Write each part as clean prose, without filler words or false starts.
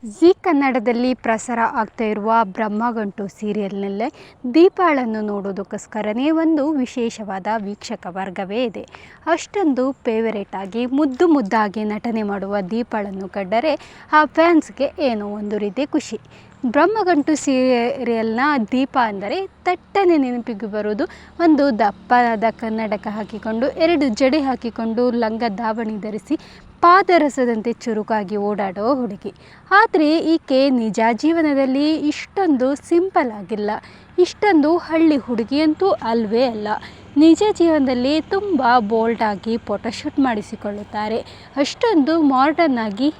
ಜೀ ಕನ್ನಡದಲ್ಲಿ ಪ್ರಸಾರ ಆಗ್ತಾ ಇರುವ ಬ್ರಹ್ಮಗಂಟು ಸೀರಿಯಲ್ನಲ್ಲೇ ದೀಪಾಳನ್ನು ನೋಡೋದಕ್ಕೋಸ್ಕರನೇ ಒಂದು ವಿಶೇಷವಾದ ವೀಕ್ಷಕ ವರ್ಗವೇ ಇದೆ. ಅಷ್ಟೊಂದು ಫೇವರೇಟ್ ಆಗಿ ಮುದ್ದು ಮುದ್ದಾಗಿ ನಟನೆ ಮಾಡುವ ದೀಪಾಳನ್ನು ಕಂಡರೆ ಆ ಫ್ಯಾನ್ಸ್ಗೆ ಏನೋ ಒಂದು ರೀತಿ ಖುಷಿ. ಬ್ರಹ್ಮಗಂಟು ಸೀರಿಯಲ್ನ ದೀಪ ಅಂದರೆ ತಟ್ಟನೆ ನೆನಪಿಗೆ ಬರೋದು ಒಂದು ದಪ್ಪನಾದ ಕನ್ನಡಕ ಹಾಕಿಕೊಂಡು 2 ಜಡೆ ಹಾಕಿಕೊಂಡು ಲಂಗ ದಾವಣಿ ಧರಿಸಿ ಪಾದರಸದಂತೆ ಚುರುಕಾಗಿ ಓಡಾಡೋ ಹುಡುಗಿ. ಆದರೆ ಈಕೆ ನಿಜ ಜೀವನದಲ್ಲಿ ಇಷ್ಟೊಂದು ಸಿಂಪಲ್ ಆಗಿಲ್ಲ, ಇಷ್ಟೊಂದು ಹಳ್ಳಿ ಹುಡುಗಿಯಂತೂ ಅಲ್ವೇ ಅಲ್ಲ. ನಿಜ ಜೀವನದಲ್ಲಿ ತುಂಬ ಬೋಲ್ಡಾಗಿ ಫೋಟೋಶೂಟ್ ಮಾಡಿಸಿಕೊಳ್ಳುತ್ತಾರೆ. ಅಷ್ಟೊಂದು ಮಾಡರ್ನ್ ಆಗಿ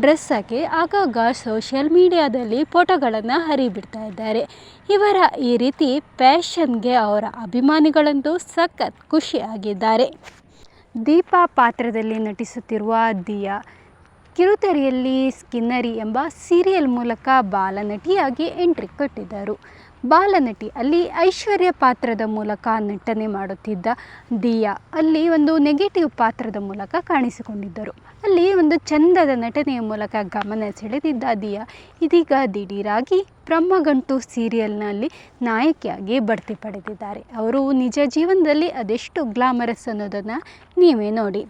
ಡ್ರೆಸ್ ಹಾಕಿ ಆಗಾಗ ಸೋಷಿಯಲ್ ಮೀಡಿಯಾದಲ್ಲಿ ಫೋಟೋಗಳನ್ನು ಹರಿಬಿಡ್ತಾ ಇದ್ದಾರೆ. ಇವರ ಈ ರೀತಿ ಫ್ಯಾಷನ್ಗೆ ಅವರ ಅಭಿಮಾನಿಗಳಂತೂ ಸಖತ್ ಖುಷಿಯಾಗಿದ್ದಾರೆ. ದೀಪಾ ಪಾತ್ರದಲ್ಲಿ ನಟಿಸುತ್ತಿರುವ ದಿಯಾ ಕಿರುತೆರೆಯಲ್ಲಿ ಸ್ಕಿನ್ನರಿ ಎಂಬ ಸೀರಿಯಲ್ ಮೂಲಕ ಬಾಲನಟಿಯಾಗಿ ಎಂಟ್ರಿ ಕೊಟ್ಟಿದ್ದರು. ಬಾಲನಟಿ ಅಲ್ಲಿ ಐಶ್ವರ್ಯ ಪಾತ್ರದ ಮೂಲಕ ನಟನೆ ಮಾಡುತ್ತಿದ್ದ ದಿಯಾ ಅಲ್ಲಿ ಒಂದು ನೆಗೆಟಿವ್ ಪಾತ್ರದ ಮೂಲಕ ಕಾಣಿಸಿಕೊಂಡಿದ್ದರು. ಅಲ್ಲಿ ಒಂದು ಚಂದದ ನಟನೆಯ ಮೂಲಕ ಗಮನ ಸೆಳೆದಿದ್ದ ದಿಯಾ ಇದೀಗ ದಿಢೀರಾಗಿ ಬ್ರಹ್ಮಗಂಟು ಸೀರಿಯಲ್ನಲ್ಲಿ ನಾಯಕಿಯಾಗಿ ಬಡ್ತಿ ಪಡೆದಿದ್ದಾರೆ. ಅವರು ನಿಜ ಜೀವನದಲ್ಲಿ ಅದೆಷ್ಟು ಗ್ಲಾಮರಸ್ ಅನ್ನೋದನ್ನು ನೀವೇ ನೋಡಿ.